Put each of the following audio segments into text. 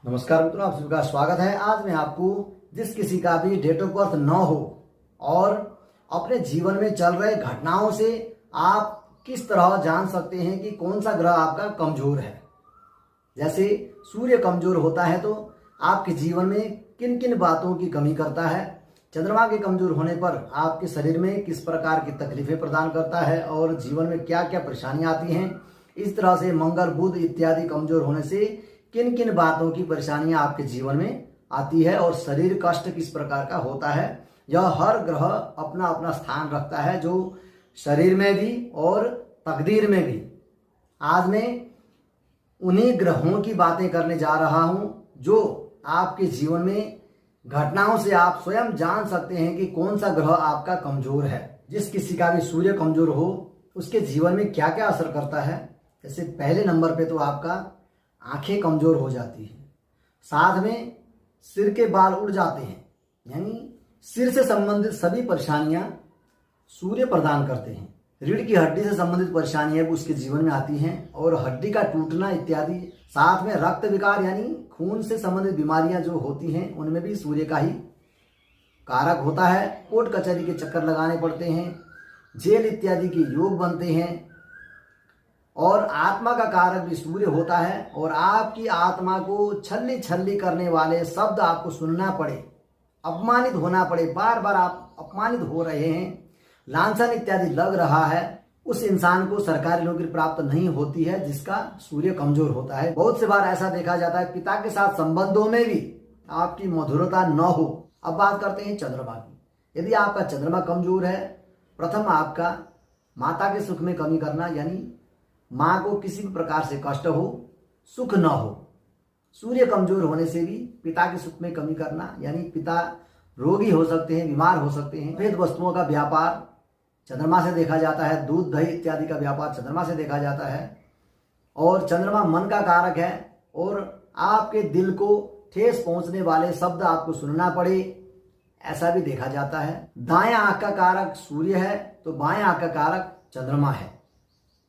नमस्कार मित्रों, आप सभी का स्वागत है। आज मैं आपको जिस किसी का भी डेट ऑफ बर्थ न हो और अपने जीवन में चल रहे घटनाओं से आप किस तरह जान सकते हैं कि कौन सा ग्रह आपका कमजोर है। जैसे सूर्य कमजोर होता है तो आपके जीवन में किन किन बातों की कमी करता है। चंद्रमा के कमजोर होने पर आपके शरीर में किस प्रकार की तकलीफें प्रदान करता है और जीवन में क्या क्या परेशानियां आती हैं। इस तरह से मंगल, बुध इत्यादि कमजोर होने से किन किन बातों की परेशानियां आपके जीवन में आती है और शरीर कष्ट किस प्रकार का होता है। यह हर ग्रह अपना अपना स्थान रखता है, जो शरीर में भी और तकदीर में भी। आज मैं उन्हीं ग्रहों की बातें करने जा रहा हूं जो आपके जीवन में घटनाओं से आप स्वयं जान सकते हैं कि कौन सा ग्रह आपका कमजोर है। जिस किसी का भी सूर्य कमजोर हो उसके जीवन में क्या क्या असर करता है। जैसे पहले नंबर पे तो आपका आंखें कमजोर हो जाती हैं, साथ में सिर के बाल उड़ जाते हैं, यानी सिर से संबंधित सभी परेशानियां सूर्य प्रदान करते हैं। रीढ़ की हड्डी से संबंधित परेशानियां भी उसके जीवन में आती हैं और हड्डी का टूटना इत्यादि। साथ में रक्त विकार यानी खून से संबंधित बीमारियां जो होती हैं उनमें भी सूर्य का ही कारक होता है। कोर्ट कचहरी के चक्कर लगाने पड़ते हैं, जेल इत्यादि के योग बनते हैं। और आत्मा का कारक भी सूर्य होता है और आपकी आत्मा को छल्ली छल्ली करने वाले शब्द आपको सुनना पड़े, अपमानित होना पड़े, बार बार आप अपमानित हो रहे हैं, लांछन इत्यादि लग रहा है, उस इंसान को सरकारी नौकरी प्राप्त नहीं होती है जिसका सूर्य कमजोर होता है। बहुत से बार ऐसा देखा जाता है पिता के साथ संबंधों में भी आपकी मधुरता न हो। अब बात करते हैं चंद्रमा की। यदि आपका चंद्रमा कमजोर है, प्रथम आपका माता के सुख में कमी करना, यानी माँ को किसी भी प्रकार से कष्ट हो, सुख न हो। सूर्य कमजोर होने से भी पिता के सुख में कमी करना, यानी पिता रोगी हो सकते हैं, बीमार हो सकते हैं। सफेद वस्तुओं का व्यापार चंद्रमा से देखा जाता है, दूध दही इत्यादि का व्यापार चंद्रमा से देखा जाता है। और चंद्रमा मन का कारक है और आपके दिल को ठेस पहुंचने वाले शब्द आपको सुनना पड़े, ऐसा भी देखा जाता है। दाएं आंख का कारक सूर्य है तो बाएं आंख का कारक चंद्रमा है।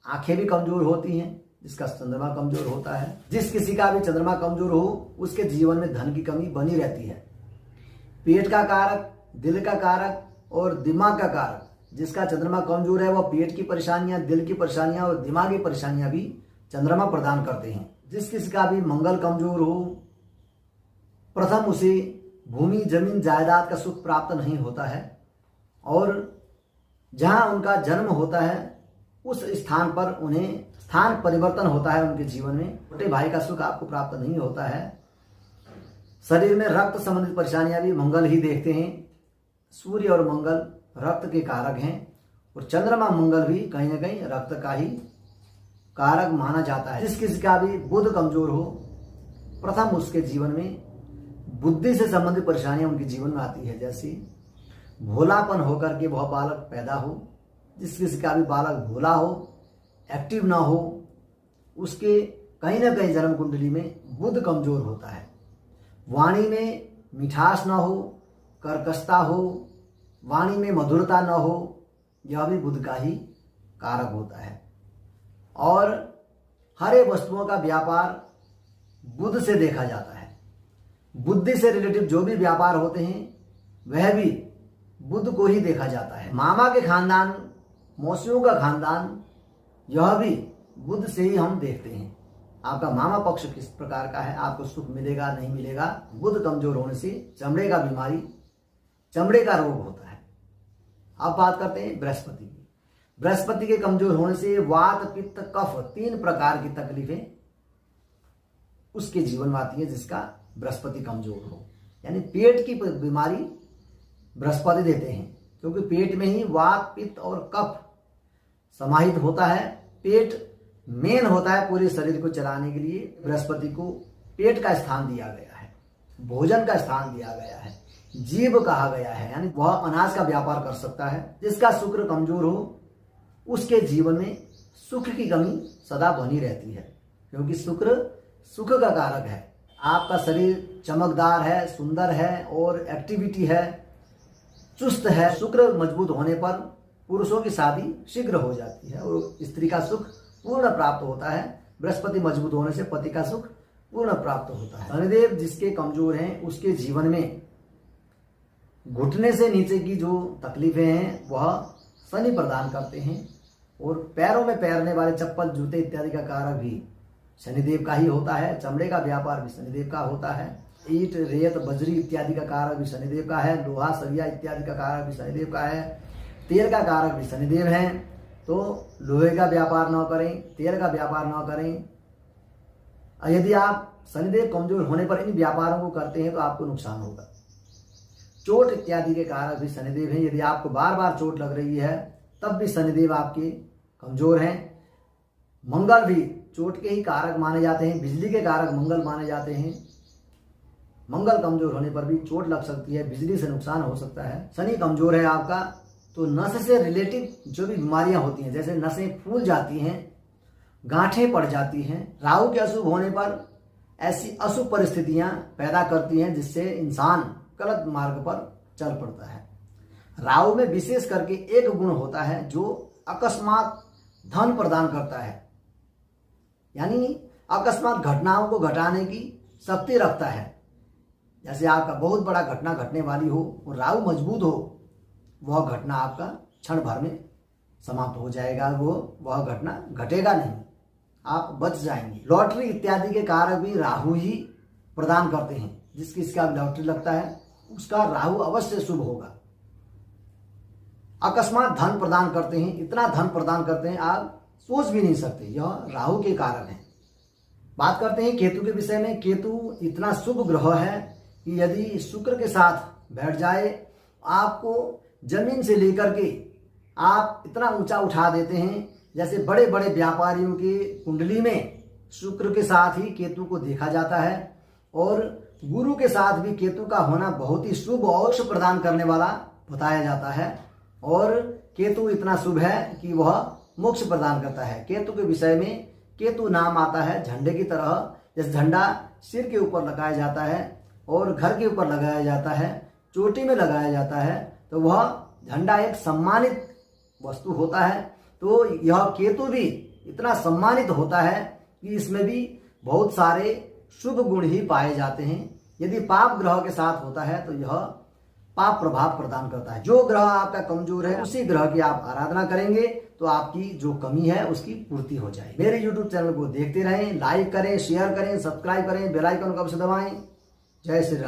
आंखें भी कमजोर होती हैं जिसका चंद्रमा कमजोर होता है। जिस किसी का भी चंद्रमा कमजोर हो उसके जीवन में धन की कमी बनी रहती है। पेट का कारक, दिल का कारक और दिमाग का कारक जिसका चंद्रमा कमजोर है वह पेट की परेशानियां, दिल की परेशानियां और दिमागी परेशानियां भी चंद्रमा प्रदान करते हैं। जिस किसी का भी मंगल कमजोर हो, प्रथम उसे भूमि, जमीन, जायदाद का सुख प्राप्त नहीं होता है और जहां उनका जन्म होता है उस स्थान पर उन्हें स्थान परिवर्तन होता है उनके जीवन में। छोटे भाई का सुख आपको प्राप्त नहीं होता है। शरीर में रक्त संबंधित परेशानियां भी मंगल ही देखते हैं। सूर्य और मंगल रक्त के कारक हैं और चंद्रमा मंगल भी कहीं ना कहीं रक्त का ही कारक माना जाता है। जिस किसी का भी बुध कमजोर हो, प्रथम उसके जीवन में बुद्धि से संबंधित परेशानियां उनके जीवन में आती है। जैसे भोलापन होकर के वह बालक पैदा हो। जिस किसी का भी बालक भोला हो, एक्टिव ना हो, उसके कहीं ना कहीं जन्म कुंडली में बुध कमजोर होता है। वाणी में मिठास ना हो, कर्कशता हो, वाणी में मधुरता ना हो, यह भी बुध का ही कारक होता है। और हरे वस्तुओं का व्यापार बुध से देखा जाता है। बुद्धि से रिलेटिव जो भी व्यापार होते हैं वह भी बुध को ही देखा जाता है। मामा के खानदान, मौसियों का खानदान, यह भी बुध से ही हम देखते हैं। आपका मामा पक्ष किस प्रकार का है, आपको सुख मिलेगा नहीं मिलेगा। बुध कमजोर होने से चमड़े का बीमारी, चमड़े का रोग होता है। अब बात करते हैं बृहस्पति की। बृहस्पति के कमजोर होने से वात, पित्त, कफ 3 प्रकार की तकलीफें उसके जीवन में आती है जिसका बृहस्पति कमजोर हो। यानी पेट की बीमारी बृहस्पति देते हैं क्योंकि पेट में ही वात, पित्त और कफ समाहित होता है। पेट मेन होता है पूरे शरीर को चलाने के लिए। बृहस्पति को पेट का स्थान दिया गया है, भोजन का स्थान दिया गया है, जीव कहा गया है, यानी वह अनाज का व्यापार कर सकता है। जिसका शुक्र कमजोर हो उसके जीवन में सुख की कमी सदा बनी रहती है क्योंकि शुक्र सुख का कारक है। आपका शरीर चमकदार है, सुंदर है और एक्टिविटी है, चुस्त है। शुक्र मजबूत होने पर पुरुषों की शादी शीघ्र हो जाती है और स्त्री का सुख पूर्ण प्राप्त होता है। बृहस्पति मजबूत होने से पति का सुख पूर्ण प्राप्त होता है। शनिदेव जिसके कमजोर हैं उसके जीवन में घुटने से नीचे की जो तकलीफें हैं वह शनि प्रदान करते हैं, और पैरों में पहनने वाले चप्पल जूते इत्यादि का कारक भी शनिदेव का ही होता है। चमड़े का व्यापार भी शनिदेव का होता है। ईंट रेत बजरी इत्यादि का कारक भी शनिदेव का है। लोहा सरिया इत्यादि का कारक भी शनिदेव का है। तेल का कारक भी शनिदेव है। तो लोहे का व्यापार न करें, तेल का व्यापार न करें। यदि आप शनिदेव कमजोर होने पर इन व्यापारों को करते हैं तो आपको नुकसान होगा। चोट इत्यादि के कारक भी शनिदेव हैं। यदि आपको बार बार चोट लग रही है तब भी शनिदेव आपके कमजोर हैं। मंगल भी चोट के ही कारक माने जाते हैं। बिजली के कारक मंगल माने जाते हैं। मंगल कमजोर होने पर भी चोट लग सकती है, बिजली से नुकसान हो सकता है। शनि कमजोर है आपका तो नस से रिलेटिव जो भी बीमारियां होती हैं, जैसे नसें फूल जाती हैं, गांठें पड़ जाती हैं। राहु के अशुभ होने पर ऐसी अशुभ परिस्थितियां पैदा करती हैं जिससे इंसान गलत मार्ग पर चल पड़ता है। राहु में विशेष करके एक गुण होता है जो अकस्मात धन प्रदान करता है, यानी अकस्मात घटनाओं को घटाने की शक्ति रखता है। जैसे आपका बहुत बड़ा घटना घटने वाली हो और राहु मजबूत हो, वह घटना आपका क्षण भर में समाप्त हो जाएगा। वह घटना घटेगा नहीं, आप बच जाएंगे। लॉटरी इत्यादि के कारक भी राहु ही प्रदान करते हैं। जिस किसका लॉटरी लगता है उसका राहु अवश्य शुभ होगा। अकस्मात धन प्रदान करते हैं, इतना धन प्रदान करते हैं आप सोच भी नहीं सकते, यह राहु के कारण है। बात करते हैं केतु के विषय में। केतु इतना शुभ ग्रह है कि यदि शुक्र के साथ बैठ जाए, आपको जमीन से लेकर के आप इतना ऊंचा उठा देते हैं। जैसे बड़े बड़े व्यापारियों की कुंडली में शुक्र के साथ ही केतु को देखा जाता है, और गुरु के साथ भी केतु का होना बहुत ही शुभ औष प्रदान करने वाला बताया जाता है। और केतु इतना शुभ है कि वह मोक्ष प्रदान करता है। केतु के विषय में केतु नाम आता है झंडे की तरह। जैसे झंडा सिर के ऊपर लगाया जाता है और घर के ऊपर लगाया जाता है, चोटी में लगाया जाता है, तो वह झंडा एक सम्मानित वस्तु होता है। तो यह केतु भी इतना सम्मानित होता है कि इसमें भी बहुत सारे शुभ गुण ही पाए जाते हैं। यदि पाप ग्रह के साथ होता है तो यह पाप प्रभाव प्रदान करता है। जो ग्रह आपका कमजोर है उसी ग्रह की आप आराधना करेंगे तो आपकी जो कमी है उसकी पूर्ति हो जाएगी। मेरे YouTube चैनल को देखते रहें, लाइक करें, शेयर करें, सब्सक्राइब करें, बेल आइकन को अवश्य दबाएं। जय श्री राम।